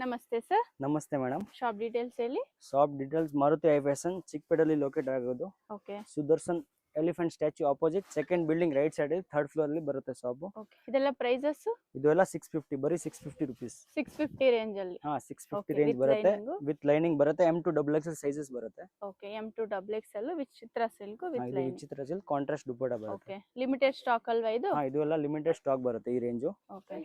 ನಮಸ್ತೆ ಸರ್. ನಮಸ್ತೆ madam. Shop details ಹೇಳಿ. Shop details Maruti I fashion ಚಿಕ್ಕಪೇಟೆಯಲ್ಲಿ ಲೊಕೇಟ್ ಆಗೋದು. Okay. Sudarshan elephant statue opposite second building right side third floor ಅಲ್ಲಿ ಬರುತ್ತೆ ಶಾಪ್. ಓಕೆ. ಇದೆಲ್ಲ ಪ್ರೈಸಸ್? ಇದೆಲ್ಲ 650 ಬರೀ 650 ರೂಪೀಸ್. 650 ರೇಂಜ್ ಅಲ್ಲಿ. ಹಾ 650 Okay, ರೇಂಜ್ with ಬರುತ್ತೆ. lining. ವಿತ್ ಲೈನಿಂಗ್ ಬರುತ್ತೆ. M2 XXL ಸೈಜಸ್ ಬರುತ್ತೆ. ಓಕೆ. M2 XXL ವಿಚಿತ್ರ ಸಿಲ್ಕ್ ವಿತ್ ಇದು ಲೈನಿಂಗ್. ವಿಚಿತ್ರ ಸಿಲ್ಕ್ ಕಾಂಟ್ರಾಸ್ಟ್ ದುಪ್ಪಟ್ಟ ಬರುತ್ತೆ. ಓಕೆ. ಲಿಮಿಟೆಡ್ ಸ್ಟಾಕ್ ಅಲ್ವಾ ಇದು? ಹಾ ಇದು ಎಲ್ಲ ಲಿಮಿಟೆಡ್ ಸ್ಟಾಕ್ ಬರುತ್ತೆ ಈ ರೇಂಜ್. ಓಕೆ.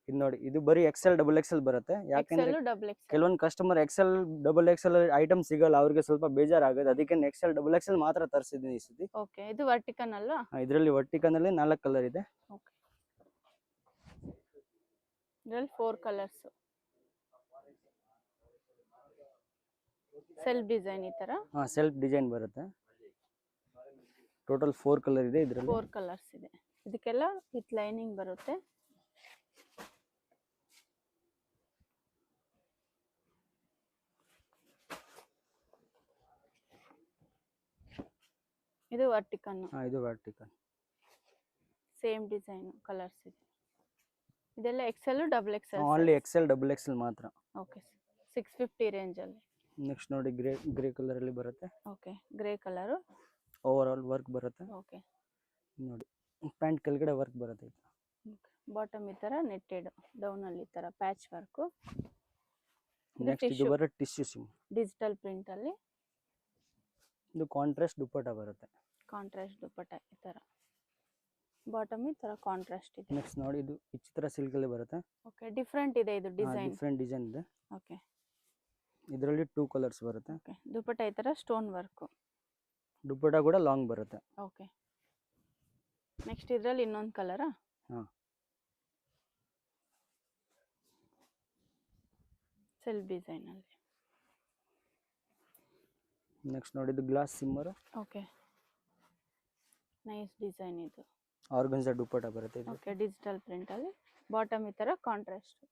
ಇದು ನೋಡಿ ಇದು ಬರೀ XL XXL ಬರುತ್ತೆ. ಯಾಕೆಂದ್ರೆ XL XXL. ಕೆಲವೊಂದು ಕಸ್ಟಮರ್ XL XXL ಐಟಮ್ ಸಿಗಲ್ಲ, ಅವ್ರಿಗೆ ಸ್ವಲ್ಪ ಬೇಜಾರಾಗುತ್ತೆ. ಅದಕ್ಕೆ XL XXL ಮಾತ್ರ ತರಿಸಿದ್ದೀನಿ ಈ ಸತಿ. ಓಕೆ. ಇದು ವರ್ಟಿಕನ್ ಅಲ್ವಾ? ಇದರಲ್ಲಿ ವರ್ಟಿಕನ್ ಅಲ್ಲಿ 4 ಕಲರ್ ಇದೆ. ಓಕೆ. ಇದರಲ್ಲಿ 4 ಕಲರ್ಸ್. ಸೆಲ್ಫ್ ಡಿಸೈನ್ ಈ ತರ. ಹಾ ಸೆಲ್ಫ್ ಡಿಸೈನ್ ಬರುತ್ತೆ. ಟೋಟಲ್ 4 ಕಲರ್ ಇದೆ ಇದರಲ್ಲಿ. 4 ಕಲರ್ಸ್ ಇದೆ. ಇದಕ್ಕೆಲ್ಲ ವಿತ್ ಲೈನಿಂಗ್ ಬರುತ್ತೆ. ಇದು ವರ್ಟಿಕನ್. ಹಾ ಇದು ವರ್ಟಿಕನ್. ಸೇಮ್ ಡಿಸೈನ್ ಕಲರ್ಸ್ ಇದೆ. ಇದೆಲ್ಲ XL XXL. Only XL XXL ಮಾತ್ರ. ಓಕೆ. 650 ರೇಂಜ್ ಅಲ್ಲಿ. ನೆಕ್ಸ್ಟ್ ನೋಡಿ ಗ್ರೇ ಕಲರ್ ಅಲ್ಲಿ ಬರುತ್ತೆ. Okay. Grey colour. Overall work ಬರುತ್ತೆ. ಓಕೆ. ನೋಡಿ ಪ್ಯಾಂಟ್ ಕೆಳಗಡೆ ವರ್ಕ್ ಬರುತ್ತೆ. ಬಾಟಮ್ ಈ ತರ ನೆಟ್ಟೆಡ್, ಡೌನ್ ಅಲ್ಲಿ ಈ ತರ ಪ್ಯಾಚ್ ವರ್ಕ್. ನೆಕ್ಸ್ಟ್ ಇದು ಬರುತ್ತೆ ಟಿಶ್ಯೂ ಸಿಮ್ ಡಿಜಿಟಲ್ ಪ್ರಿಂಟ್ ಅಲ್ಲಿ. ಇದು ಕಾಂಟ್ರಾಸ್ಟ್ ದುಪ್ಪಟ್ಟ ಬರುತ್ತೆ. ಕಾಂಟ್ರಾಸ್ಟ್ ದುಪ್ಪಟ್ಟ ಈ ತರ. ಬಾಟಮ್ ಈ ತರ ಕಾಂಟ್ರಾಸ್ಟ್ ಇದೆ. ನೆಕ್ಸ್ಟ್ ನೋಡಿ ಇದು ವಿಚಿತ್ರ ಸಿಲ್ಕ್ ಅಲ್ಲಿ ಬರುತ್ತೆ. ಓಕೆ. ಡಿಫರೆಂಟ್ ಇದೆ ಇದು ಡಿಸೈನ್. ಡಿಫರೆಂಟ್ ಡಿಸೈನ್ ಇದೆ. ಓಕೆ. ಇದರಲ್ಲಿ 2 ಕಲರ್ಸ್ ಬರುತ್ತೆ. ಓಕೆ. ದುಪ್ಪಟ್ಟ ಈ ತರ ಸ್ಟೋನ್ ವರ್ಕ್. ದುಪ್ಪಟ್ಟ ಕೂಡ ಲಾಂಗ್ ಬರುತ್ತೆ. ಓಕೆ. ನೆಕ್ಸ್ಟ್ ಇದರಲ್ಲಿ ಇನ್ನೊಂದು ಕಲರಾ? ಹಾ ಸೆಲ್ಫ್ ಡಿಸೈನ್ ಅಲ್ಲಿ. ನೆಕ್ಸ್ಟ್ ನೋಡಿ ಇದು ಗ್ಲಾಸ್ ಸಿಮ್ಮರ್. ಓಕೆ. ನೈಸ್ ಡಿಸೈನ್ ಇದು. ಆರ್ಗನ್ಜಾ ದುಪ್ಪಟ್ಟ ಬರುತ್ತೆ ಇದು. ಓಕೆ. ಡಿಜಿಟಲ್ ಪ್ರಿಂಟ್ ಅಲ್ಲಿ ಬಾಟಮ್ ಈ ತರ ಕಾಂಟ್ರಾಸ್ಟ್.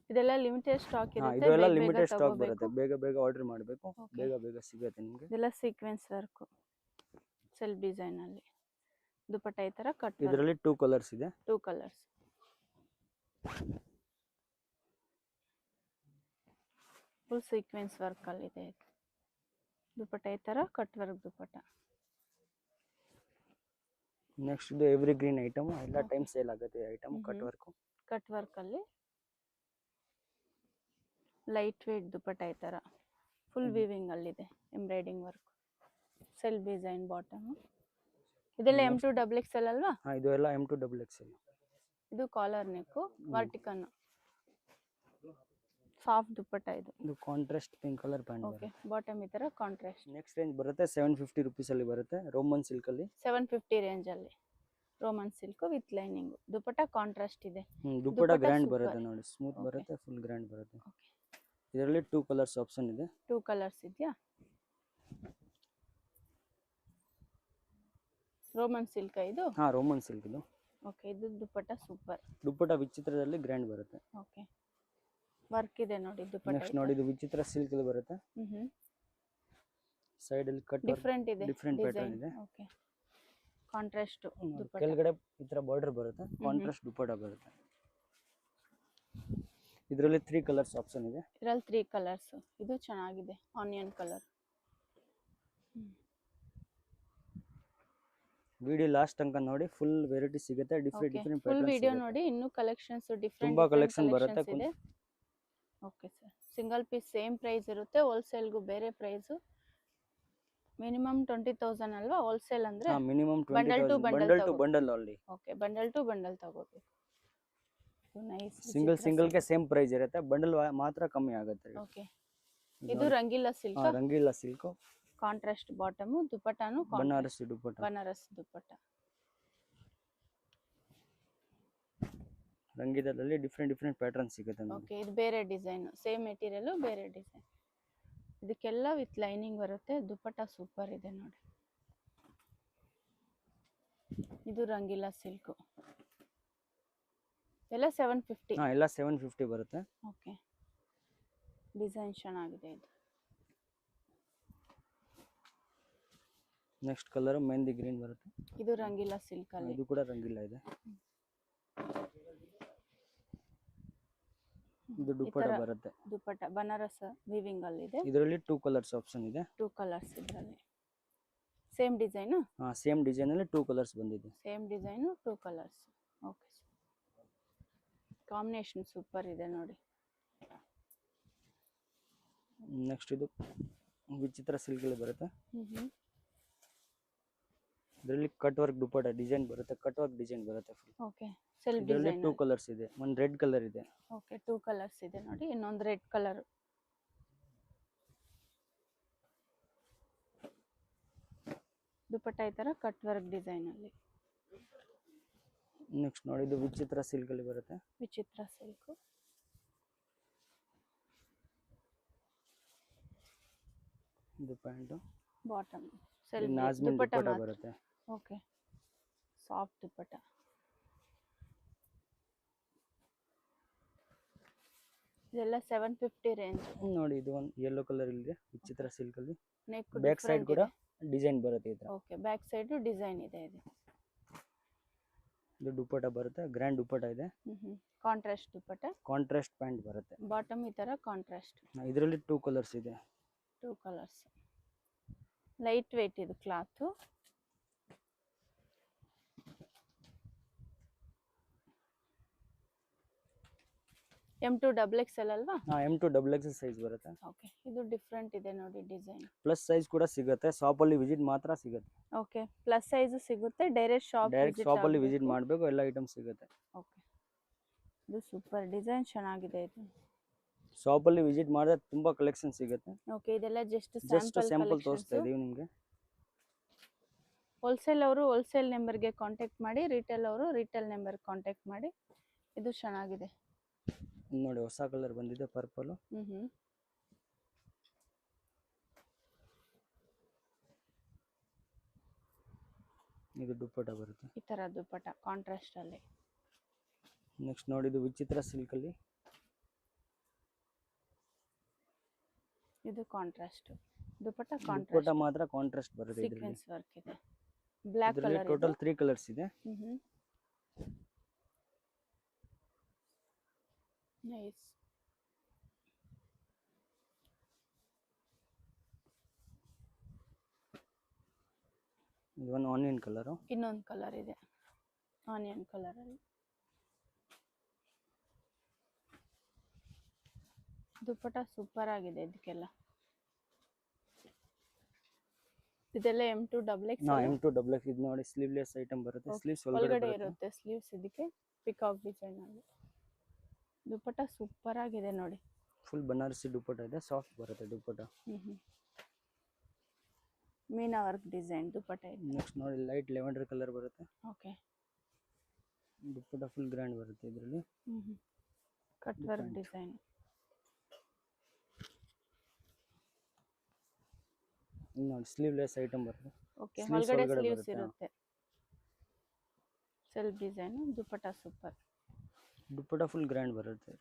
ಇದೆಲ್ಲ ಲಿಮಿಟೆಡ್ ಸ್ಟಾಕ್ ಇರುತ್ತೆ. ಇದೆಲ್ಲ ಲಿಮಿಟೆಡ್ ಸ್ಟಾಕ್ ಬರುತ್ತೆ. ಬೇಗ ಬೇಗ ಆರ್ಡರ್ ಮಾಡಬೇಕು. ಬೇಗ ಬೇಗ ಸಿಗುತ್ತೆ ನಿಮಗೆ. ಇದೆಲ್ಲ ಸೀಕ್ವೆನ್ಸ್ ವರ್ಕ್ ಸೆಲ್ಫ್ ಡಿಸೈನ್ ಅಲ್ಲಿ. ದುಪ್ಪಟ್ಟ ಈ ತರ ಕಟ್. ಇದರಲ್ಲಿ 2 ಕಲರ್ಸ್ ಇದೆ. 2 ಕಲರ್ಸ್. ಫುಲ್ ಸೀಕ್ವೆನ್ಸ್ ವರ್ಕ್ ಅಲ್ಲಿ ಇದೆ. ದುಪ್ಪಟ್ಟ ಈ ತರ ಕಟ್ ವರ್ಕ್ ದುಪ್ಪಟ್ಟ. ನೆಕ್ಸ್ಟ್ ಇದು ಎವ್ರಿ ಗ್ರೀನ್ ಐಟಮ್. ಎಲ್ಲ ಟೈಮ್ ಸೇಲ್ ಆಗುತ್ತೆ item. Cut work. Cut work ಅಲ್ಲಿ ಲೈಟ್ ವೇಟ್ ದುಪ್ಪಟ್ಟ ಈ ತರ ಫುಲ್ ವೀವಿಂಗ್ ಅಲ್ಲಿ ಇದೆ. Embroidering work. Self design bottom. ಇದೆಲ್ಲ M2 XXL ಅಲ್ವಾ? ಹಾ ಇದು ಎಲ್ಲ M2 XXL. ಇದು ಕಾಲರ್ ನೆಕ್ ವರ್ಟಿಕನ್. ಸಾಫ್ಟ್ ದುಪ್ಪಟ್ಟ ಇದು. ಇದು contrast pink colour pant. Okay. Bottom ಈ ತರ ಕಾಂಟ್ರಾಸ್ಟ್. ನೆಕ್ಸ್ಟ್ ರೇಂಜ್ ಬರುತ್ತೆ 750 ರೂಪೀಸ್ ಅಲ್ಲಿ ಬರುತ್ತೆ. ರೋಮನ್ ಸಿಲ್ಕ್ ಅಲ್ಲಿ 750 ರೇಂಜ್ ಅಲ್ಲಿ Roman silk with lining. Dupatta contrast ಇದೆ. ದುಪ್ಪಟ್ಟ ಗ್ರ್ಯಾಂಡ್ ಬರುತ್ತೆ ನೋಡಿ. ಸ್ಮೂತ್ ಬರುತ್ತೆ. ಫುಲ್ ಗ್ರ್ಯಾಂಡ್ ಬರುತ್ತೆ. ಇದರಲ್ಲಿ 2 ಕಲರ್ಸ್ ಆಪ್ಷನ್ ಇದೆ. 2 ಕಲರ್ಸ್ ಇದೆಯಾ? ರೋಮನ್ ಸಿಲ್ಕ್ ಇದು? ಹಾ ರೋಮನ್ ಸಿಲ್ಕ್ ಇದು. ಓಕೆ. ಇದು ದುಪ್ಪಟ್ಟ ಸೂಪರ್. ದುಪ್ಪಟ್ಟ ವಿಚಿತ್ರದಲ್ಲಿ ಗ್ರ್ಯಾಂಡ್ ಬರುತ್ತೆ. ಓಕೆ. ವರ್ಕ್ ಇದೆ ನೋಡಿ ದುಪ್ಪಟ್ಟ. ನೆಕ್ಸ್ಟ್ ನೋಡಿ ಇದು ವಿಚಿತ್ರ ಸಿಲ್ಕ್ ಅಲ್ಲಿ ಬರುತ್ತೆ. ಸೈಡ್ ಅಲ್ಲಿ ಕಟ್ ಡಿಫರೆಂಟ್ ಇದೆ. ಡಿಫರೆಂಟ್ ಪ್ಯಾಟರ್ನ್ ಇದೆ. ಓಕೆ. ಕಾಂಟ್ರಾಸ್ಟ್ ದುಪ್ಪಟ್ಟ. ಕೆಳಗಡೆ ಈ ತರ ಬಾರ್ಡರ್ ಬರುತ್ತೆ. ಕಾಂಟ್ರಾಸ್ಟ್ ದುಪ್ಪಟ್ಟ ಬರುತ್ತೆ. ಇದರಲ್ಲಿ 3 ಕಲರ್ಸ್ ಆಪ್ಷನ್ ಇದೆ. ಇದರಲ್ಲಿ 3 ಕಲರ್ಸ್. ಇದು ಚೆನ್ನಾಗಿದೆ. Onion colour. ವಿಡಿಯೋ ಲಾಸ್ಟ್ ತನಕ ನೋಡಿ. ಫುಲ್ ವೆರೈಟಿ ಸಿಗುತ್ತೆ. ಡಿಫರೆಂಟ್ ಡಿಫರೆಂಟ್ ಫುಲ್ ವಿಡಿಯೋ ನೋಡಿ. ಇನ್ನೂ ಕಲೆಕ್ಷನ್ಸ್ ಡಿಫರೆಂಟ್ ತುಂಬಾ ಕಲೆಕ್ಷನ್ ಬರುತ್ತೆ. Okay sir. Single piece same price ಇರುತ್ತೆ. ಹೋಲ್ಸೇಲ್ ಗೂ ಬೇರೆ ಪ್ರೈಸ್. ಮಿನಿಮಮ್ 20,000 ಅಲ್ವಾ ಹೋಲ್ಸೇಲ್ ಅಂದ್ರೆ? ಮಿನಿಮಮ್ 20,000 bundle to bundle only. Okay. Bundle to bundle ತಗೋಬೇಕು. ನೈಸ್. ಸಿಂಗಲ್ ಗೆ ಸೇಮ್ ಪ್ರೈಸ್ ಇರುತ್ತೆ. ಬಂಡಲ್ ಮಾತ್ರ ಕಮ್ಮಿ ಆಗುತ್ತೆ. ಓಕೆ. ಇದು Rangeela silk. Rangeela silk. Contrast bottom. ದುಪ್ಪಟ್ಟನು ಬನಾರಸಿ ದುಪ್ಪಟ್ಟ. ಬನಾರಸ್ ದುಪ್ಪಟ್ಟ. ರಂಗೀಲದಲ್ಲಿ ಡಿಫರೆಂಟ್ ಪ್ಯಾಟರ್ನ್ ಸಿಗುತ್ತೆ ನೋಡಿ. ಓಕೆ. ಇದು ಬೇರೆ ಡಿಸೈನ್. ಸೇಮ್ ಮೆಟೀರಿಯಲ್ ಬೇರೆ ಡಿಸೈನ್. ಇದಕ್ಕೆಲ್ಲ ವಿತ್ ಲೈನಿಂಗ್ ಬರುತ್ತೆ. ದುಪ್ಪಟ್ಟ ಸೂಪರ್ ಇದೆ ನೋಡಿ. ಇದು ರಂಗೀಲಾ ಸಿಲ್ಕ್. ಎಲ್ಲ 750. ಹಾ ಎಲ್ಲ 750 ಬರುತ್ತೆ. ಓಕೆ. ಡಿಸೈನ್ ಚೆನ್ನಾಗಿದೆ ಇದು. ನೆಕ್ಸ್ಟ್ ಕಲರ್ ಮೆಹಂದಿ ಗ್ರೀನ್ ಬರುತ್ತೆ. ಇದು ರಂಗೀಲಾ ಸಿಲ್ಕ್ ಅಲ್ಲಿ. ಇದು ಕೂಡ ರಂಗೀಲಾ ಇದೆ. ಇದು ಈ ದುಪ್ಪಟ ತರ ಬರುತ್ತೆ. ದುಪ್ಪಟ್ಟ ಬನಾರಸ್ ವಿವಿಂಗ್ ಅಲ್ಲಿ ಇದೆ. ಇದರಲ್ಲಿ 2 ಕಲರ್ಸ್ ಆಪ್ಷನ್ ಇದೆ. 2 ಕಲರ್ಸ್ ಇದರಲ್ಲಿ. Same design. ಸೇಮ್ ಡಿಸೈನ್ ಅಲ್ಲಿ 2 ಕಲರ್ಸ್ ಬಂದಿದೆ. Same design 2 colours. Okay, combination super ಇದೆ ನೋಡಿ. ನೆಕ್ಸ್ಟ್ ಇದು ವಿಚಿತ್ರ ಸಿಲ್ಕ್ ಅಲ್ಲಿ ಬರುತ್ತೆ. ಹ್ಮ್ ಇದರಲ್ಲಿ ಕಟ್ ವರ್ಕ್ ದುಪ್ಪಟ ಡಿಸೈನ್ ಬರುತ್ತೆ, ಕಟ್ ವರ್ಕ್ ಡಿಸೈನ್ ಬರುತ್ತೆ ಫುಲ್. ಓಕೆ, ಸೆಲ್ಫ್ ಇದರಲ್ಲಿ ಡಿಸೈನ್. 2 ಕಲರ್ಸ್ ಇದೆ, ಒಂದು ರೆಡ್ ಕಲರ್ ಇದೆ. ಓಕೆ, 2 ಕಲರ್ಸ್ ಇದೆ ನೋಡಿ, ಇನ್ನೊಂದು ರೆಡ್ ಕಲರ್. ದುಪ್ಪಟ್ಟ ಈ ತರ ಕಟ್ ವರ್ಕ್ ಡಿಸೈನ್ ಅಲ್ಲಿ. ನೆಕ್ಸ್ಟ್ ನೋಡಿ ಇದು ವಿಚಿತ್ರ ಸಿಲ್ಕ್ ಅಲ್ಲಿ ಬರುತ್ತೆ. ವಿಚಿತ್ರ ಸಿಲ್ಕ್. ಇದು ಪ್ಯಾಂಟ್, ಬಾಟಮ್ ಸೆಲ್ಫ್ ನಾಜ್ಮಿನ್ ದುಪ್ಪಟ್ಟ ದುಪ್ಪಟ ಮಾತ್ರ. ಬರುತ್ತೆ. ಓಕೆ, ಸಾಫ್ಟ್ ದುಪ್ಪಟ್ಟ. ಇದೆಲ್ಲ 750 ರೇಂಜ್. ನೋಡಿ ಇದು ಒಂದು ಯೆಲ್ಲೋ ಕಲರ್ ಇದೆ ವಿಚಿತ್ರ ಸಿಲ್ಕ್ ಅಲ್ಲಿ. ನೆಕ್ ಬ್ಯಾಕ್ ಸೈಡ್ ಕೂಡ ಡಿಸೈನ್ ಬರುತ್ತೆ ಈ ತರ. ಓಕೆ, ಬ್ಯಾಕ್ ಸೈಡ್ ಡಿಸೈನ್ ಇದೆ ಇದು. ಇದು ದುಪ್ಪಟ ಬರುತ್ತೆ, ಗ್ರ್ಯಾಂಡ್ ದುಪ್ಪಟ ಇದೆ. ಕಾಂಟ್ರಾಸ್ಟ್ ದುಪ್ಪಟ್ಟ. ಕಾಂಟ್ರಾಸ್ಟ್ ಪ್ಯಾಂಟ್ ಬರುತ್ತೆ. ಬಾಟಮ್ ಈ ತರ ಕಾಂಟ್ರಾಸ್ಟ್. ಇದರಲ್ಲಿ 2 ಕಲರ್ಸ್ ಇದೆ. 2 ಕಲರ್ಸ್. ಲೈಟ್ ವೇಟ್ ಇದು ಕ್ಲಾತ್. M2 XXL ಅಲ್ವಾ? M2 XXL ಸೈಜ್ ಬರುತ್ತೆ. ಓಕೆ, ಇದು ಡಿಫ್ರೆಂಟ್ ಇದೆ ನೋಡಿ ಡಿಸೈನ್. ಪ್ಲಸ್ ಸೈಜ್ ಕೂಡ ಸಿಗುತ್ತೆ, ಶಾಪ್ ಅಲ್ಲಿ ವಿಸಿಟ್ ಮಾತ್ರ ಸಿಗುತ್ತೆ. ಓಕೆ, ಪ್ಲಸ್ ಸೈಜ್ ಸಿಗುತ್ತೆ, ಡೈರೆಕ್ಟ್ ಶಾಪ್ ಅಲ್ಲಿ ವಿಸಿಟ್ ಮಾಡಬೇಕು, ಎಲ್ಲ ಐಟಮ್ ಸಿಗುತ್ತೆ. ಓಕೆ, ಇದು ಸೂಪರ್ ಡಿಸೈನ್ ಚೆನ್ನಾಗಿದೆ ಇದು. ಶಾಪ್ ಅಲ್ಲಿ ವಿಸಿಟ್ ಮಾಡಿದ್ರೆ ತುಂಬಾ ಕಲೆಕ್ಷನ್ ಸಿಗುತ್ತೆ. ಓಕೆ, ಇದೆಲ್ಲ ಜಸ್ಟ್ ಸ್ಯಾಂಪಲ್ ತೋರಿಸ್ತಾ ಇದೀವಿ ನಿಮಗೆ. ಹೋಲ್ಸೇಲ್ ಅವರು ಹೋಲ್ಸೇಲ್ ನಂಬರ್ಗೆ ಕಾಂಟ್ಯಾಕ್ಟ್ ಮಾಡಿ, ರಿಟೇಲ್ ಅವರು ರಿಟೇಲ್ ನಂಬರ್ ಕಾಂಟ್ಯಾಕ್ಟ್ ಮಾಡಿ. ಇದು ಚೆನ್ನಾಗಿದೆ ನೋಡಿ, ಹೊಸ ಕಲರ್ ಬಂದಿದೆ ಪರ್ಪಲ್. ಇದು ದುಪ್ಪಟ ಬರುತ್ತೆ ಈ ತರ ದುಪ್ಪಟ ಕಾಂಟ್ರಾಸ್ಟ್ ಅಲ್ಲಿ. ನೆಕ್ಸ್ಟ್ ನೋಡಿ ಇದು ವಿಚಿತ್ರ ಸಿಲ್ಕ್ ಅಲ್ಲಿ. ಇದು ಕಾಂಟ್ರಾಸ್ಟ್ ದುಪ್ಪಟ. ದುಪ್ಪಟ ಮಾತ್ರ ಕಾಂಟ್ರಾಸ್ಟ್ ಬರುತ್ತೆ. ಸೀಕ್ವೆನ್ಸ್ ವರ್ಕ್ ಇದೆ. ಬ್ಲಾಕ್ ಇದರಲ್ಲಿ ಕಲರ್ ಟೋಟಲ್ 3 ಕಲರ್ಸ್ ಇದೆ. ನೈಸ್. ಇದು ಒಂದು ಆನಿಯನ್ ಕಲರ್. ಇನ್ನೊಂದು ಕಲರ್ ಇದೆ ಆನಿಯನ್ ಕಲರ್ ಅಲ್ಲಿ. ದುಪ್ಪಟ ಸೂಪರ್ ಆಗಿದೆ ಇದಕ್ಕೆಲ್ಲ. ಇದೆಲ್ಲ M2 XXL. M2 XXL. ಇದು ನೋಡಿ ಸ್ಲೀವ್ಲೆಸ್ ಐಟಮ್ ಬರುತ್ತೆ, ಸ್ಲೀವ್ಸ್ ಒಳಗಡೆ ಇರುತ್ತೆ ಸ್ಲೀವ್ಸ್. ಇದಕ್ಕೆ ಪಿಕಾಕ್ ಡಿಸೈನ್ ಅಲ್ಲಿ. ದುಪ್ಪಟ ಸೂಪರ್ ಆಗಿದೆ ನೋಡಿ. ಫುಲ್ ಬನಾರಸಿ ದುಪ್ಪಟ ಇದೆ, ಸಾಫ್ಟ್ ಬರುತ್ತೆ ದುಪ್ಪಟ. ಮೀನಾ ವರ್ಕ್ ಡಿಸೈನ್ ದುಪ್ಪಟ ಇದೆ. ನೆಕ್ಸ್ಟ್ ನೋಡಿ ಲೈಟ್ ಲೆವೆಂಡರ್ ಕಲರ್ ಬರುತ್ತೆ. ಓಕೆ, ದುಪ್ಪಟ ಫುಲ್ ಗ್ರ್ಯಾಂಡ್ ಬರುತ್ತೆ ಇದರಲ್ಲಿ. Cut work design. ನೋಡಿ ಸ್ಲೀವ್ಲೆಸ್ ಐಟಮ್ ಬರುತ್ತೆ. ಓಕೆ, ಒಳಗಡೆ ಸ್ಲೀವ್ಸ್ ಇರುತ್ತೆ. Self design dupatta super. Dupatta full grand ಬರುತ್ತೆ.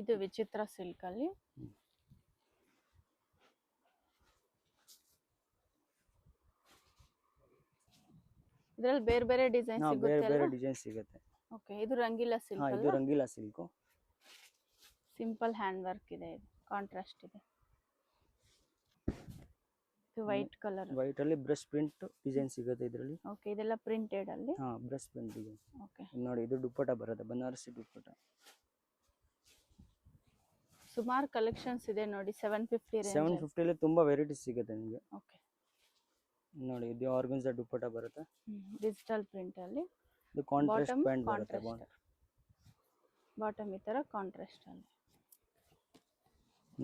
ಇದು ವಿಚಿತ್ರ ಸಿಲ್ಕ್ ಅಲ್ಲಿ. ಇದರಲ್ಲಿ ಬೇರೆ ಬೇರೆ ಡಿಸೈನ್ ಸಿಗುತ್ತೆ ಬೇರೆ ಬೇರೆ ಅಲ್ವಾ? ಡಿಸೈನ್ ಸಿಗುತ್ತೆ. ಓಕೆ, ಇದು ರಂಗೀಲಾ ಸಿಲ್ಕ್ ಇದು ಅಲ್ವಾ? Rangeela silk. Simple hand work ಇದೆ, ಇದು ಕಾಂಟ್ರಾಸ್ಟ್ ಇದೆ. ಇದು ವೈಟ್ ಕಲರ್. ವೈಟ್ ಅಲ್ಲಿ ಬ್ರಷ್ ಪ್ರಿಂಟ್ ಡಿಸೈನ್ ಸಿಗುತ್ತೆ ಇದರಲ್ಲಿ. ಓಕೆ, ಇದೆಲ್ಲ ಪ್ರಿಂಟೆಡ್ ಅಲ್ಲಿ. Brush print design. ಓಕೆ, ನೋಡಿ ಇದು ದುಪ್ಪಟ ಬರುತ್ತೆ, ಬನಾರಸಿ ದುಪ್ಪಟ. ಸುಮಾರು ಕಲೆಕ್ಷನ್ಸ್ ಇದೆ ನೋಡಿ. 750 ರೇಂಜ್. 750 ಅಲ್ಲಿ ತುಂಬಾ ವೆರೈಟೀಸ್ ಸಿಗುತ್ತೆ ನಿಮಗೆ. ಓಕೆ, ನೋಡಿ ಇದು ಆರ್ಗನ್ಜಾ ದುಪ್ಪಟ ಬರುತ್ತೆ. ಡಿಜಿಟಲ್ ಪ್ರಿಂಟ್ ಅಲ್ಲಿ. ಇದು ಕಾಂಟ್ರಾಸ್ಟ್ ಪ್ಯಾಂಟ್ ಬರುತ್ತೆ. ಬಾಟಮ್ ಈ ತರ ಕಾಂಟ್ರಾಸ್ಟ್ ಅಲ್ಲಿ.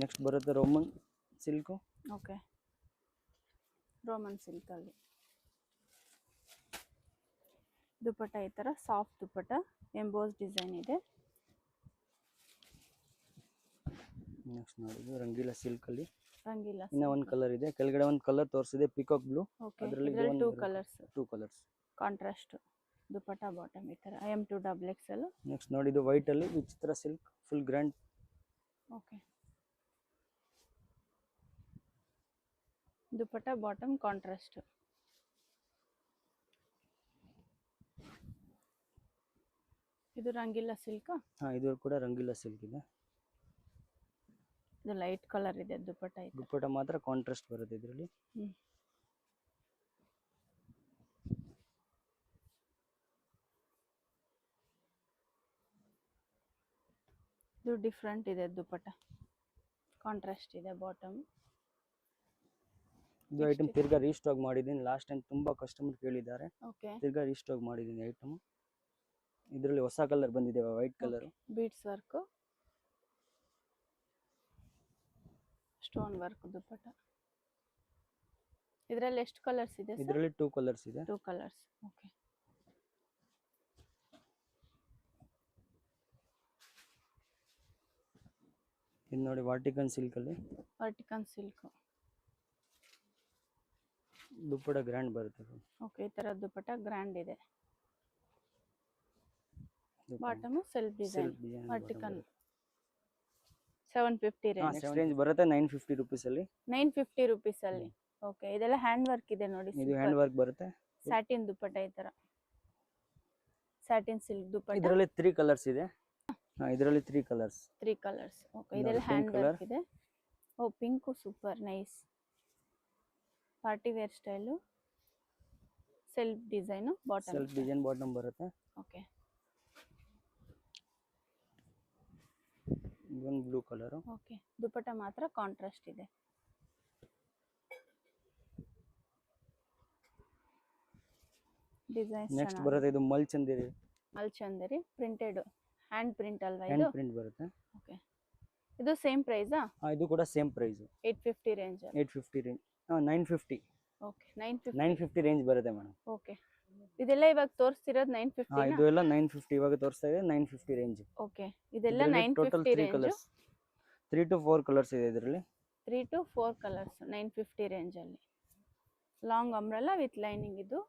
ನೆಕ್ಸ್ಟ್ ಬರುತ್ತೆ Roman silk. Okay, Roman silk ಅಲ್ಲಿ. ದುಪ್ಪಟ ಈ ತರ ಸಾಫ್ಟ್ ದುಪ್ಪಟ, ಎಂಬೋಸ್ ಡಿಸೈನ್ ಇದೆ. ನೆಕ್ಸ್ಟ್ ನೋಡಿ ಇದು ರಂಗೀಲಾ ಸಿಲ್ಕ್ ಅಲ್ಲಿ. ರಂಗೀಲಾ ಇನ್ನ ಒಂದು ಕಲರ್ ಇದೆ, ಕೆಳಗಡೆ ಒಂದು ಕಲರ್ ತೋರಿಸಿದೆ ಪಿಕಾಕ್ ಬ್ಲೂ. ಓಕೆ, ಅದರಲ್ಲಿ ಇದರಲ್ಲಿ 2 colours. 2 colours contrast dupatta. Bottom ಈ ತರ M2 XXL. ನೆಕ್ಸ್ಟ್ ನೋಡಿ ಇದು ವೈಟ್ ಅಲ್ಲಿ ವಿಚಿತ್ರ silk, full grand. Okay, dupatta bottom contrast. ಇದು ರಂಗಿಲ್ಲ ಸಿಲ್ಕ್, ಹಾ ಇದು ಕೂಡ ರಂಗಿಲ್ಲ ಸಿಲ್ಕ್ ಇದೆ. ಇದು ಲೈಟ್ ಕಲರ್ ಇದೆ ದುಪಟ್ಟ ಇದು. ದುಪ್ಪಟ ಮಾತ್ರ ಕಾಂಟ್ರಾಸ್ಟ್ ಬರುತ್ತೆ ಇದರಲ್ಲಿ. ಹ್ಮ್. ಇದು ಡಿಫ್ರೆಂಟ್ ಇದೆ ದುಪಟ್ಟ, ಕಾಂಟ್ರಾಸ್ಟ್ ಇದೆ ಬಾಟಮ್. ಇದು ಐಟಮ್ ತಿರ್ಗಾ ರೀಸ್ಟಾಕ್ ಮಾಡಿದ್ದೀನಿ. ಲಾಸ್ಟ್ ಟೈಮ್ ತುಂಬಾ ಕಸ್ಟಮರ್ ಕೇಳಿದ್ದಾರೆ, ಓಕೆ. ತಿರ್ಗಾ ರೀಸ್ಟಾಕ್ ಮಾಡಿದ್ದೀನಿ ಐಟಮ್. ಇದರಲ್ಲಿ ಹೊಸ ಕಲರ್ ಬಂದಿದೆ, white colour. Beads work, stone work dupatta. ಇದರಲ್ಲಿ ಎಷ್ಟು ಕಲರ್ಸ್ ಇದೆ ಸರ್? ಇದರಲ್ಲಿ 2 ಕಲರ್ಸ್ ಇದೆ. 2 ಕಲರ್ಸ್, ಓಕೆ. ಇದು ನೋಡಿ ವಾಟಿಕನ್ ಸಿಲ್ಕ್ ಅಲ್ಲಿ. ವರ್ಟಿಕನ್ ಸಿಲ್ಕ್, ದುಪ್ಪಟ ಗ್ರ್ಯಾಂಡ್ ಬರುತ್ತೆ. ಓಕೆ. ಈ ತರ ದುಪಟ್ಟ ಗ್ರ್ಯಾಂಡ್ ಇದೆ. Bottom self design, Vatican. 750 range. Next range ಬರುತ್ತೆ 950 ರೂಪೀಸ್ ಅಲ್ಲಿ. 950 ರೂಪೀಸ್ ಅಲ್ಲಿ, ಓಕೆ. ಇದೆಲ್ಲ ಹ್ಯಾಂಡ್ ವರ್ಕ್ ಇದೆ ನೋಡಿ. ಇದು ಹ್ಯಾಂಡ್ ವರ್ಕ್ ಬರುತ್ತೆ. ಸ್ಯಾಟಿನ್ ದುಪಟ್ಟ ಈ ತರ, ಸ್ಯಾಟಿನ್ ಸಿಲ್ಕ್ ದುಪಟ್ಟ. ಇದರಲ್ಲಿ 3 ಕಲರ್ಸ್ ಇದೆ. ಹಾ ಇದರಲ್ಲಿ 3 ಕಲರ್ಸ್. 3 colours, okay. ಇದೆಲ್ಲ ಹ್ಯಾಂಡ್ ವರ್ಕ್ ಇದೆ. Oh pink super nice. Party wear style, self design bottom. Self design bottom ಬರುತ್ತೆ. ಓಕೆ. ಇದೊಂದು ಬ್ಲೂ ಕಲರ್. ಓಕೆ. ದುಪಟ್ಟ ಮಾತ್ರ ಕಾಂಟ್ರಾಸ್ಟ್ ಇದೆ. ಡಿಸೈನ್ಸ್ ನೆಕ್ಸ್ಟ್ ಬರುತ್ತೆ ಇದು Mulchanderi. Mulchanderi printed, hand print ಅಲ್ವಾ ಇದು? ಹ್ಯಾಂಡ್ ಪ್ರಿಂಟ್ ಬರುತ್ತೆ. ಓಕೆ. ಇದು ಸೇಮ್ ಪ್ರೈಸಾ? ಹಾ ಇದು ಕೂಡ same price. 850 range. 850 range. 950. Okay. 950. 950 range ಬರುತ್ತೆ ಮೇಡಮ್. ಓಕೆ. ಇದೆಲ್ಲ ಇವಾಗ ತೋರಿಸ್ತಿರೋದು 950 ಹಾ ಇದು ಎಲ್ಲ 950 ಇವಾಗ ತೋರಿಸ್ತಾ ಇದೆ 950 ರೇಂಜ್. ಓಕೆ. ಇದೆಲ್ಲ 950 ರೇಂಜ್. 3 to 4 ಕಲರ್ಸ್ ಇದೆ ಇದರಲ್ಲಿ. 3 to 4 ಕಲರ್ಸ್ 950 ರೇಂಜ್ ಅಲ್ಲಿ. ಲಾಂಗ್ ಅಂಬ್ರೆಲಾ ವಿತ್ ಲೈನಿಂಗ್ ಇದು.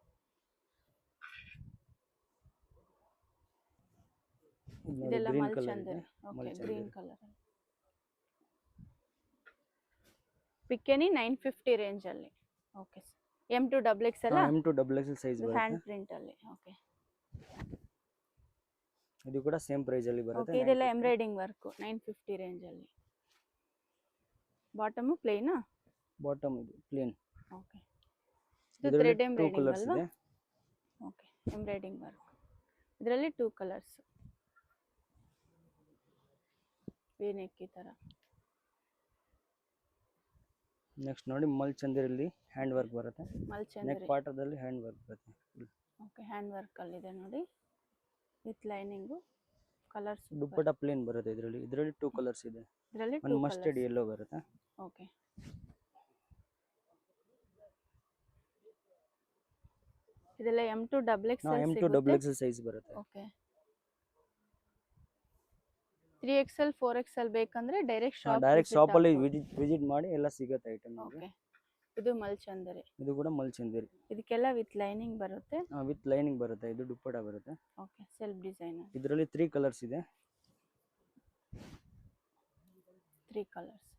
ಇದೆಲ್ಲ ಮಲ್ಚಂದೇರಿ. ಓಕೆ. Green colour. ಪಿಕೆನಿ 950 ರೇಂಜ್ ಅಲ್ಲಿ. Okay. M2 XXL M2 XXL size ಬರುತ್ತೆ. ಹ್ಯಾಂಡ್ ಪ್ರಿಂಟ್ ಅಲ್ಲಿ. ಓಕೆ. ಇದು ಕೂಡ ಸೇಮ್ ಪ್ರೈಸ್ ಅಲ್ಲಿ ಬರುತ್ತೆ. ಓಕೆ. ಇದೆಲ್ಲ ಎಂಬ್ರಾಯ್ಡಿಂಗ್ ವರ್ಕ್ 950 ರೇಂಜ್ ಅಲ್ಲಿ. ಬಾಟಮ್ ಪ್ಲೇನ್, ಬಾಟಮ್ ಇದು ಪ್ಲೇನ್. ಓಕೆ. ಇದು ಥ್ರೆಡ್ 2 ಎಂಬ್ರಾಯ್ಡಿಂಗ್ ಕಲರ್ಸ್ ಅಲ್ವಾ? ಇದೆ. ಓಕೆ. Embroidering work. ಇದರಲ್ಲಿ 2 ಕಲರ್ಸ್. ವಿ ನೆಕ್ ಈ ತರ. ನೆಕ್ಸ್ಟ್ ನೋಡಿ ಮಲ್ಚಂದೇರಿಯಲ್ಲಿ ಹ್ಯಾಂಡ್ ವರ್ಕ್ ಬರುತ್ತೆ. ನೆಕ್ ಮಲ್ಚಂದೇರಿ. ಪಾರ್ಟದಲ್ಲಿ ಹ್ಯಾಂಡ್ ವರ್ಕ್ ಬರುತ್ತೆ. ಓಕೆ. ಹ್ಯಾಂಡ್ ವರ್ಕ್ ಅಲ್ಲಿ ಇದೆ ನೋಡಿ with lining. Colours dupatta plain ಬರುತ್ತೆ ಇದರಲ್ಲಿ. ಇದರಲ್ಲಿ 2 ಕಲರ್ಸ್ ಇದೆ. ಇದರಲ್ಲಿ ಒಂದು 2 ಮಸ್ಟರ್ಡ್ ಕಲರ್ಸ್. ಯೆಲ್ಲೋ ಬರುತ್ತೆ. ಓಕೆ. ಇದೆಲ್ಲ M2 XXL M2 XXL size ಬರುತ್ತೆ. ಓಕೆ. 3XL 4XL ಬೇಕಂದ್ರೆ ಡೈರೆಕ್ಟ್ ಶಾಪ್ ಅಲ್ಲಿ ವಿಸಿಟ್ ಮಾಡಿ ಎಲ್ಲ ಸಿಗುತ್ತೆ ಐಟಮ್. ಓಕೆ. ಇದು ಮಲ್ಚಂದೇರಿ. ಇದು ಕೂಡ ಮಲ್ಚಂದೇರಿ. ಇದಕ್ಕೆಲ್ಲ ವಿತ್ ಲೈನಿಂಗ್ ಬರುತ್ತೆ. ವಿತ್ ಲೈನಿಂಗ್ ಬರುತ್ತೆ. ಇದು ದುಪ್ಪಟ ಬರುತ್ತೆ. ಓಕೆ. Self design. ಇದರಲ್ಲಿ 3 ಕಲರ್ಸ್ ಇದೆ. 3 ಕಲರ್ಸ್.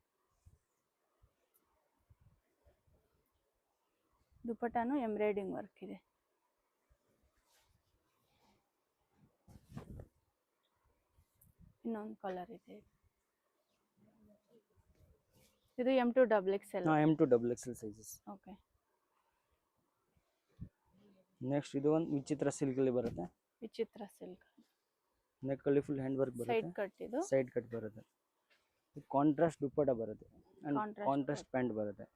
ದುಪಟ್ಟಾನು ಎಂಬ್ರಾಯ್ಡಿಂಗ್ ವರ್ಕ್ ಇದೆ. ಇನ್ನೊಂದು ಕಲರ್ ಇದೆ. ಇದು M2 XXL. M2 XXL sizes. Okay. Next ಇದು ಒಂದು ವಿಚಿತ್ರ ಸಿಲ್ಕ್ ಅಲ್ಲಿ ಬರುತ್ತೆ. ವಿಚಿತ್ರ ಸಿಲ್ಕ್. ನೆಕ್ ಅಲ್ಲಿ ಫುಲ್ ಹ್ಯಾಂಡ್ ವರ್ಕ್ ಬರುತ್ತೆ. ಸೈಡ್ ಕಟ್ ಇದು. ಸೈಡ್ ಕಟ್ ಬರುತ್ತೆ. ಕಾಂಟ್ರಾಸ್ಟ್ ದುಪ್ಪಟ ಬರುತ್ತೆ ಅಂಡ್ ಕಾಂಟ್ರಾಸ್ಟ್ ಪ್ಯಾಂಟ್ ಬರುತ್ತೆ.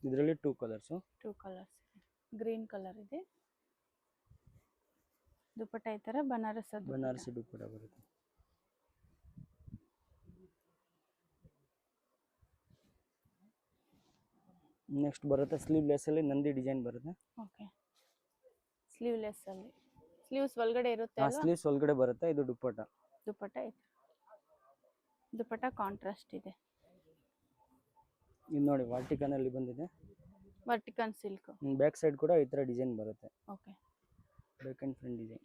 ಇದರಲ್ಲಿ 2 ಕಲರ್ಸ್. 2 ಕಲರ್ಸ್. ಗ್ರೀನ್ ಕಲರ್ ಇದೆ. ದುಪಟ್ಟ ಈ ತರ ಬನಾರಸಿ ದುಪ್ಪಟ ಬರುತ್ತೆ. ನೆಕ್ಸ್ಟ್ ಬರುತ್ತೆ ಸ್ಲೀವ್ಲೆಸ್ ಅಲ್ಲಿ ನಂದಿ ಡಿಸೈನ್ ಬರುತ್ತೆ. ಓಕೆ. ಸ್ಲೀವ್ಲೆಸ್ ಅಲ್ಲಿ. ಸ್ಲೀವ್ಸ್ ಒಳಗಡೆ ಇರುತ್ತೆ ಅಲ್ವಾ? ಸ್ಲೀವ್ಸ್ ಒಳಗಡೆ ಬರುತ್ತೆ. ಇದು ದುಪ್ಪಟ. ದುಪಟ್ಟ ಈ ತರ. ದುಪಟ್ಟ ಕಾಂಟ್ರಾಸ್ಟ್ ಇದೆ. ಇದು ನೋಡಿ ವರ್ಟಿಕನ್ ಅಲ್ಲಿ ಬಂದಿದೆ. ವರ್ಟಿಕನ್ ಸಿಲ್ಕ್. ಬ್ಯಾಕ್ ಸೈಡ್ ಕೂಡ ಈ ತರ ಡಿಸೈನ್ ಬರುತ್ತೆ. Okay. Back and front design.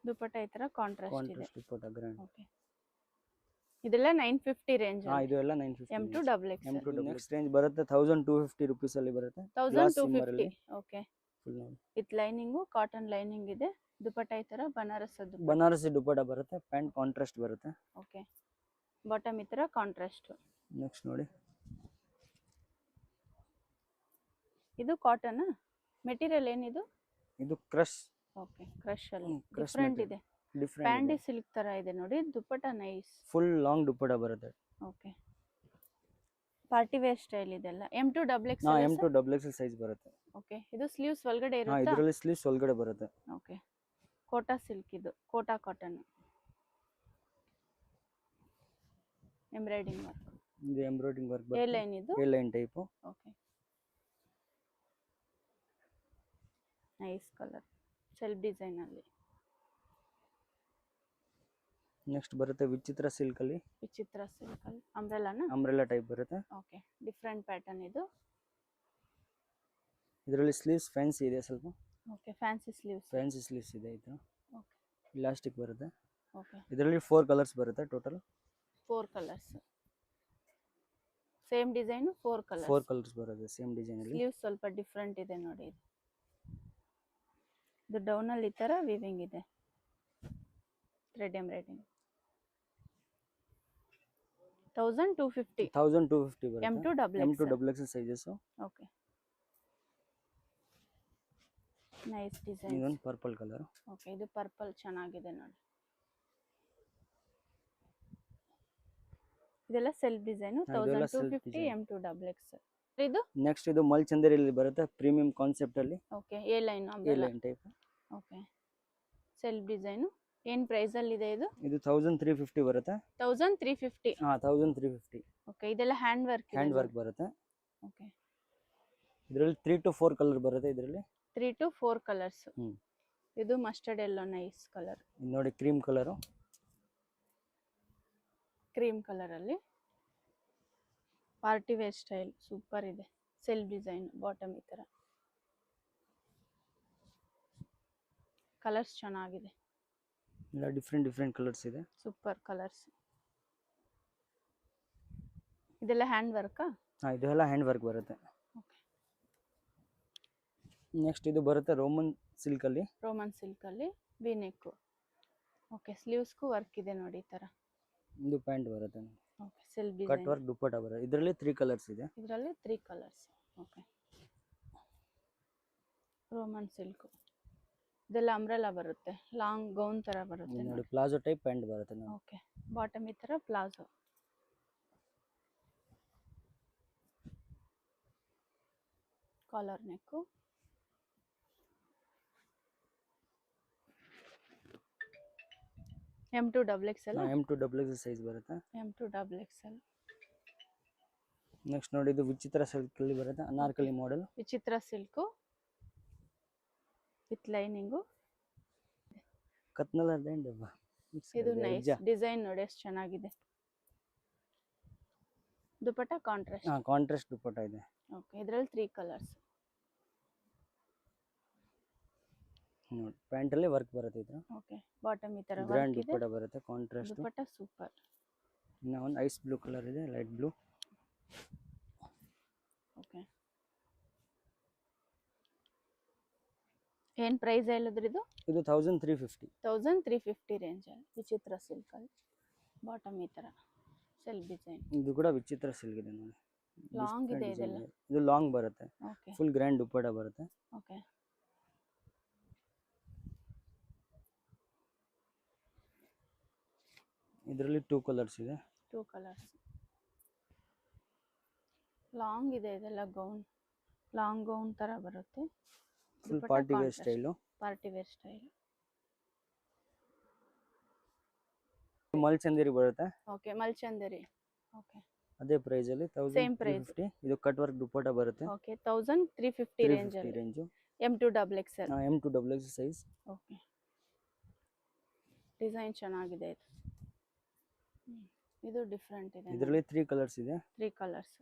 Dupatta ಈ ತರ ಕಾಂಟ್ರಾಸ್ಟ್ ಇದೆ. ದುಪ್ಪಟ ಗ್ರ್ಯಾಂಡ್. ಓಕೆ. ಇದೆಲ್ಲ 950 ರೇಂಜ್ ಹಾ ಇದು ಎಲ್ಲ 950 M2 double X M2 next range ಬರುತ್ತೆ 1250 rupees ಅಲ್ಲಿ ಬರುತ್ತೆ. 1250. ಓಕೆ, ಫುಲ್ ನೋಡಿ ವಿತ್ ಲೈನಿಂಗು, ಕಾಟನ್ ಲೈನಿಂಗ್ ಇದೆ. ದುಪಟ್ಟ ಈ ತರ ಬನಾರಸ್ ಬನಾರಸಿ ದುಪ್ಪಟ್ಟ ಬರುತ್ತೆ, ಪ್ಯಾಂಟ್ ಕಾಂಟ್ರಾಸ್ಟ್ ಬರುತ್ತೆ. ಓಕೆ, ಬಾಟಮ್ ಈ ತರ ಕಾಂಟ್ರಾಸ್ಟ್. ನೆಕ್ಸ್ಟ್ ನೋಡಿ ಇದು ಕಾಟನ್ ಮೆಟೀರಿಯಲ್ ಏನಿದು? ಇದು ಕ್ರಶ್. ಓಕೆ, ಕ್ರಶ್ ಅಲ್ಲಿ crush ಡಿಫ್ರೆಂಟ್ material. ಇದೆ. ಡಿಫ್ರೆಂಟ್ ಪ್ಯಾಂಡಿ ಸಿಲ್ಕ್ ತರ ಇದೆ ನೋಡಿ. ದುಪಟ್ಟ ನೈಸ್. ಫುಲ್ ಲಾಂಗ್ ದುಪ್ಪಟ್ಟ ಬರುತ್ತೆ. ಓಕೆ, ಪಾರ್ಟಿ ವೇರ್ ಸ್ಟೈಲ್ ಇದೆಲ್ಲ. M2 double X. M2 double X size ಬರುತ್ತೆ. ಓಕೆ, ಇದು ಸ್ಲೀವ್ಸ್ ಒಳಗಡೆ ಹಾ ಇರುತ್ತಾ? ಇದರಲ್ಲಿ ಸ್ಲೀವ್ಸ್ ಒಳಗಡೆ ಬರುತ್ತೆ. ಓಕೆ, ಕೋಟಾ ಸಿಲ್ಕ್ ಇದು, ಕೋಟಾ ಕಾಟನ್. ಎಂಬ್ರಾಯ್ಡಿಂಗ್ ವರ್ಕ್, ಇದು ಎಂಬ್ರಾಯ್ಡಿಂಗ್ ವರ್ಕ್ ಎ ಬರುತ್ತೆ. ಲೈನ್ ಇದು. A line type. Okay, nice colour, self design ಅಲ್ಲಿ. ನೆಕ್ಸ್ಟ್ ಬರುತ್ತೆ ವಿಚಿತ್ರ ಸಿಲ್ಕ್ ಅಲ್ಲಿ. ವಿಚಿತ್ರ ಸಿಲ್ಕ್ ಅಲ್ಲಿ ಅಂಬ್ರೆಲಾನ? ಅಂಬ್ರೆಲಾ ಟೈಪ್ ಬರುತ್ತೆ. ಓಕೆ, ಡಿಫ್ರೆಂಟ್ ಪ್ಯಾಟರ್ನ್ ಇದು. ಇದರಲ್ಲಿ ಸ್ಲೀವ್ಸ್ ಫ್ಯಾನ್ಸಿ ಇದೆ ಸ್ವಲ್ಪ. Okay, fancy sleeves. Fancy sleeves ಇದೆ ಇದು. ಓಕೆ, ಇಲಾಸ್ಟಿಕ್ ಬರುತ್ತೆ. ಓಕೆ, ಇದರಲ್ಲಿ 4 ಕಲರ್ಸ್ ಬರುತ್ತೆ total. 4 colours. Same design 4 colours. 4 colours ಬರುತ್ತೆ ಸೇಮ್ ಡಿಸೈನ್ ಅಲ್ಲಿ. ಸ್ಲೀವ್ಸ್ ಸ್ವಲ್ಪ ಡಿಫ್ರೆಂಟ್ ಇದೆ ನೋಡಿ. ಇದು ಡೌನ್ ಅಲ್ಲಿ ಈ ತರ ವೀವಿಂಗ್ ಇದೆ, ಥ್ರೆಡ್ ಎಂಬ್ರಾಯ್ಡಿಂಗ್. 1250. 1250 ಬರುತ್ತೆ. M2 double M2 double X sizes. Okay, nice design. ಇದೊಂದು ಪರ್ಪಲ್ ಕಲರ್. ಓಕೆ, ಇದು ಪರ್ಪಲ್ ಚೆನ್ನಾಗಿದೆ ನೋಡಿ. ಇದೆಲ್ಲ ಸೆಲ್ಫ್ ಡಿಸೈನ್. ಇದೆಲ್ಲ self 1250 design. M2 double X. ಇದು ನೆಕ್ಸ್ಟ್ ಇದು ಮಲ್ಚಂದೇರಿಯಲ್ಲಿ ಬರುತ್ತೆ, ಪ್ರೀಮಿಯಂ ಕಾನ್ಸೆಪ್ಟ್ ಅಲ್ಲಿ. Okay, A line A umbrella. Line type. Okay, self design. ಏನ್ ಪ್ರೈಸ್ ಅಲ್ಲಿ ಇದೆ ಇದು? ಇದು 1350 ಬರುತ್ತೆ. 1350. ಹಾ 1350. ಓಕೆ, ಇದೆಲ್ಲ ಹ್ಯಾಂಡ್ ವರ್ಕ್. ಹ್ಯಾಂಡ್ ವರ್ಕ್ ಬರುತ್ತೆ. ಓಕೆ, ಇದರಲ್ಲಿ 3 to 4 ಕಲರ್ ಬರುತ್ತೆ ಇದರಲ್ಲಿ. 3 to 4 ಕಲರ್ಸ್. ಹ್ಮ್. ಇದು ಮಸ್ಟರ್ಡ್ ಎಲ್ಲೋ ನೈಸ್ ಕಲರ್. ನೋಡಿ ಕ್ರೀಮ್ ಕಲರ್. ಕ್ರೀಮ್ ಕಲರ್ ಅಲ್ಲಿ ಪಾರ್ಟಿ ವೇರ್ ಸ್ಟೈಲ್ ಸೂಪರ್ ಇದೆ. ಸೆಲ್ಫ್ ಡಿಸೈನ್, ಬಾಟಮ್ ಈ ತರ. ಕಲರ್ಸ್ ಚೆನ್ನಾಗಿದೆ. ಎಲ್ಲ ಡಿಫ್ರೆಂಟ್ ಕಲರ್ಸ್ ಇದೆ. Super colours. ಇದೆಲ್ಲ ಹ್ಯಾಂಡ್ ವರ್ಕಾ? ಹಾ ಇದೆಲ್ಲ ಹ್ಯಾಂಡ್ ವರ್ಕ್ ಬರುತ್ತೆ. ಓಕೆ, ನೆಕ್ಸ್ಟ್ ಇದು ಬರುತ್ತೆ ರೋಮನ್ ಸಿಲ್ಕ್ ಅಲ್ಲಿ. ರೋಮನ್ ಸಿಲ್ಕ್ ಅಲ್ಲಿ ವಿ ನೆಕ್. ಓಕೆ, ಸ್ಲೀವ್ಸ್ಗೂ ವರ್ಕ್ ಇದೆ ನೋಡಿ ಈ ತರ. ಇದು ಪ್ಯಾಂಟ್ ಬರುತ್ತೆ. Okay, self cut design. Work dupatta ಬರುತ್ತೆ. ಇದರಲ್ಲಿ 3 ಕಲರ್ಸ್ ಇದೆ. ಇದರಲ್ಲಿ 3 ಕಲರ್ಸ್. Okay, Roman silk. ಇದೆಲ್ಲ ಅಂಬ್ರೆಲಾ ಬರುತ್ತೆ, ಲಾಂಗ್ ಗೌನ್ ತರ ಬರುತ್ತೆ ನೋಡಿ ನೋಡಿ. ಪ್ಲಾಜೋ ಟೈಪ್ ಪ್ಯಾಂಟ್ ಬರುತ್ತೆ ನೋಡಿ. ಓಕೆ, ಬಾಟಮ್ ಈ ತರ palazzo. Collar neck. M2 double X ಅಲ್ಲ? M2 ಡಬಲ್ ಎಕ್ಸ್ ಸೈಜ್ ಬರುತ್ತೆ. M2 double X L. Next ನೋಡಿ ಇದು ವಿಚಿತ್ರ ಸಿಲ್ಕ್ ಅಲ್ಲಿ ಬರುತ್ತೆ, ಅನಾರ್ಕಲಿ ಮಾಡೆಲ್. ವಿಚಿತ್ರ ಸಿಲ್ಕು ವಿತ್ ಲೈನಿಂಗು. ಕತ್ನಲ್ ಅರ್ಧೆಂಡ್ ಇದು ನೈಸ್ ಡಿಸೈನ್ ನೋಡಿ ಎಷ್ಟು ಚೆನ್ನಾಗಿದೆ. ದುಪಟ್ಟ ಕಾಂಟ್ರಾಸ್ಟ್. ಹಾ ಕಾಂಟ್ರಾಸ್ಟ್ ದುಪ್ಪಟ್ಟ ಇದೆ. ಓಕೆ, ಇದರಲ್ಲಿ 3 ಕಲರ್ಸ್. ನೋಡಿ ಪ್ಯಾಂಟ್ ಅಲ್ಲಿ ವರ್ಕ್ ಬರುತ್ತೆ ಇದು. ಓಕೆ, ಬಾಟಮ್ ಈ ತರ ಗ್ರ್ಯಾಂಡ್ ವರ್ಕ್ ಇದೆ. ದುಪ್ಪಟ್ಟ ಬರುತ್ತೆ ಕಾಂಟ್ರಾಸ್ಟ್. ದುಪಟ್ಟ ಸೂಪರ್. ಇನ್ನ ಒಂದು ಐಸ್ ಬ್ಲೂ ಕಲರ್ ಇದೆ, ಲೈಟ್ ಬ್ಲೂ. ಓಕೆ, ಏನ್ ಪ್ರೈಸ್ ಹೇಳಿದ್ರಿ ಇದು? ಇದು 1350. 1350 ರೇಂಜ್ ಅಲ್ಲಿ ವಿಚಿತ್ರ ಸಿಲ್ಕ್ ಅಲ್ಲಿ. ಬಾಟಮ್ ಈ ತರ ಸೆಲ್ಫ್ ಡಿಸೈನ್. ಇದು ಕೂಡ ವಿಚಿತ್ರ ಸಿಲ್ಕ್ ಇದೆ ನೋಡಿ. ಲಾಂಗ್ ಇದೆ ಇದೆಲ್ಲ. ಇದು ಲಾಂಗ್ ಬರುತ್ತೆ. ಓಕೆ, ಫುಲ್ ಗ್ರ್ಯಾಂಡ್ ದುಪ್ಪಟ್ಟ ಬರುತ್ತೆ. ಓಕೆ, ಇದರಲ್ಲಿ 2 ಕಲರ್ಸ್ ಇದೆ. 2 ಕಲರ್ಸ್. ಲಾಂಗ್ ಇದೆ ಇದೆಲ್ಲ ಗೌನ್, ಲಾಂಗ್ ಗೌನ್ ತರ ಬರುತ್ತೆ. Full party wear style. Party wear style. Mulchanderi ಬರುತ್ತೆ. ಓಕೆ, ಮಲ್ಚಂದೇರಿ. ಓಕೆ, ಅದೇ ಪ್ರೈಸ್ ಅಲ್ಲಿ Same price. 1350. ಇದು ಕಟ್ ವರ್ಕ್ ದುಪ್ಪಟ್ಟ ಬರುತ್ತೆ. ಓಕೆ, 1350 ರೇಂಜ್ 350 ಅಲ್ಲಿ. Range. M2 double X L. M2 double X size. Okay, design ಚೆನ್ನಾಗಿದೆ ಇದು. ಇದು ಡಿಫ್ರೆಂಟ್ ಇದೆ. ಇದರಲ್ಲಿ 3 ಕಲರ್ಸ್ ಇದೆ. 3 ಕಲರ್ಸ್.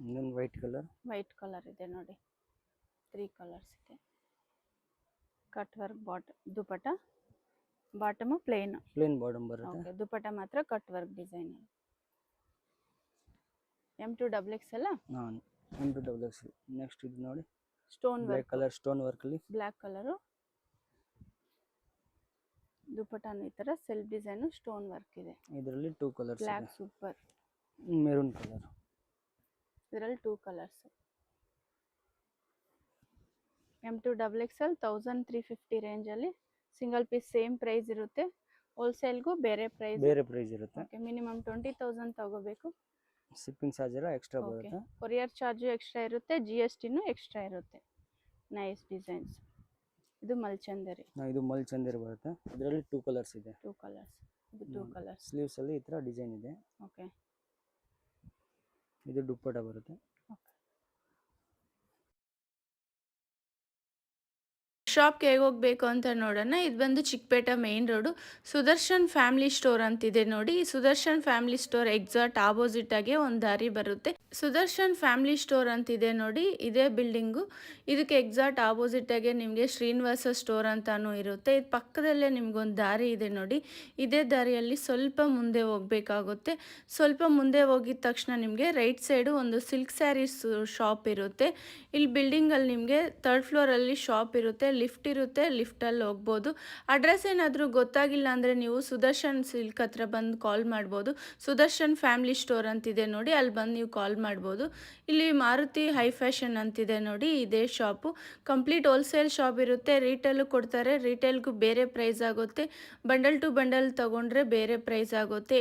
ಇನ್ನೊಂದು ವೈಟ್ ಕಲರ್. ವೈಟ್ ಕಲರ್ ಇದೆ ನೋಡಿ. 3 ಕಲರ್ಸ್ ಇದೆ. Cut work dupatta, bottom plain. Plain bottom ಬರುತ್ತೆ. ಓಕೆ, ದುಪಟ ಮಾತ್ರ ಕಟ್ ವರ್ಕ್ ಡಿಸೈನ್. M2XX ಅಲ್ಲ? ಹಾಂ, M2XX. ನೆಕ್ಸ್ಟ್ ಇದು ನೋಡಿ, stone black work, colour stone ವರ್ಕಲ್ಲಿ. Black colour. ದುಪಟಾನು ಈ ಥರ ಸೆಲ್ಫ್ ಡಿಸೈನು ಸ್ಟೋನ್ ವರ್ಕ್ ಇದೆ. ಇದರಲ್ಲಿ 2 ಕಲರ್ಸ್ ಇದೆ. Black super, maroon colour. ಇದರಲ್ಲಿ 2 ಕಲರ್ಸ್. M2XXL 1350 ರೇಂಜಲ್ಲಿ ಸಿಂಗಲ್ ಪೀಸ್ ಸೇಮ್ ಪ್ರೈಸ್ ಇರುತ್ತೆ. ಹೋಲ್ಸೇಲ್ಗೂ ಬೇರೆ ಪ್ರೈಸ್ ಇರುತ್ತೆ. ಓಕೆ, ಮಿನಿಮಮ್ 20,000 ತಗೋಬೇಕು. ಶಿಪ್ಪಿಂಗ್ ಚಾರ್ಜ್ ಎಲ್ಲ ಎಕ್ಸ್ಟ್ರಾ ಓಕೆ, ಬರುತ್ತೆ. ಕೊರಿಯರ್ ಚಾರ್ಜು ಎಕ್ಸ್ಟ್ರಾ ಇರುತ್ತೆ, GSTನೂ ಎಕ್ಸ್ಟ್ರಾ ಇರುತ್ತೆ. Nice designs. ಇದು ಮಲ್ಚಂದರಿ. ಇದು ಮಲ್ಚಂದರಿ ಬರುತ್ತೆ. ಇದರಲ್ಲಿ 2 ಕಲರ್ಸ್ ಇದೆ. 2 ಕಲರ್ಸ್. ಇದು 2 ಕಲರ್ಸ್. ಸ್ಲೀವ್ಸ್ ಅಲ್ಲಿ ಈ ತರ ಡಿಸೈನ್ ಇದೆ. ಓಕೆ, ಇದು ದುಪ್ಪಟ ಬರುತ್ತೆ. ಶಾಪ್ಗೆ ಹೇಗೆ ಹೋಗಬೇಕು ಅಂತ ನೋಡೋಣ. ಇದು ಬಂದು Chickpet main road, Sudarshan family store ಅಂತಿದೆ ನೋಡಿ. ಈ Sudarshan family store exact opposite ಆಗಿ ಒಂದು ದಾರಿ ಬರುತ್ತೆ. ಸುದರ್ಶನ್ ಫ್ಯಾಮಿಲಿ ಸ್ಟೋರ್ ಅಂತಿದೆ ನೋಡಿ, ಇದೇ ಬಿಲ್ಡಿಂಗು. ಇದಕ್ಕೆ ಎಕ್ಸಾಕ್ಟ್ ಆಪೋಸಿಟ್ ಆಗಿ ನಿಮಗೆ ಶ್ರೀನಿವಾಸ ಸ್ಟೋರ್ ಅಂತಾನೂ ಇರುತ್ತೆ. ಇದು ಪಕ್ಕದಲ್ಲೇ ನಿಮ್ಗೊಂದು ದಾರಿ ಇದೆ ನೋಡಿ. ಇದೇ ದಾರಿಯಲ್ಲಿ ಸ್ವಲ್ಪ ಮುಂದೆ ಹೋಗಬೇಕಾಗುತ್ತೆ. ಸ್ವಲ್ಪ ಮುಂದೆ ಹೋಗಿದ ತಕ್ಷಣ ನಿಮಗೆ ರೈಟ್ ಸೈಡು ಒಂದು ಸಿಲ್ಕ್ ಸ್ಯಾರೀಸ್ ಶಾಪ್ ಇರುತ್ತೆ. ಇಲ್ಲಿ ಬಿಲ್ಡಿಂಗಲ್ಲಿ ನಿಮಗೆ 3rd ಫ್ಲೋರಲ್ಲಿ ಶಾಪ್ ಇರುತ್ತೆ, ಲಿಫ್ಟ್ ಇರುತ್ತೆ, ಲಿಫ್ಟಲ್ಲಿ ಹೋಗ್ಬೋದು. ಅಡ್ರೆಸ್ ಏನಾದರೂ ಗೊತ್ತಾಗಿಲ್ಲ ಅಂದರೆ ನೀವು ಸುದರ್ಶನ್ ಸಿಲ್ಕ್ ಹತ್ರ ಬಂದು ಕಾಲ್ ಮಾಡ್ಬೋದು. ಸುದರ್ಶನ್ ಫ್ಯಾಮಿಲಿ ಸ್ಟೋರ್ ಅಂತಿದೆ ನೋಡಿ, ಅಲ್ಲಿ ಬಂದು ನೀವು ಕಾಲ್ ಮಾಡ್ಬೋದು. ಇಲ್ಲಿ ಮಾರುತಿ ಹೈ ಫ್ಯಾಷನ್ ಅಂತಿದೆ ನೋಡಿ, ಇದೇ ಶಾಪು. ಕಂಪ್ಲೀಟ್ ಹೋಲ್ಸೇಲ್ ಶಾಪ್ ಇರುತ್ತೆ, ರೀಟೇಲು ಕೊಡ್ತಾರೆ. ರೀಟೇಲ್ಗೂ ಬೇರೆ ಪ್ರೈಸ್ ಆಗುತ್ತೆ, ಬಂಡಲ್ ಟು ಬಂಡಲ್ ತೊಗೊಂಡ್ರೆ ಬೇರೆ ಪ್ರೈಸ್ ಆಗುತ್ತೆ.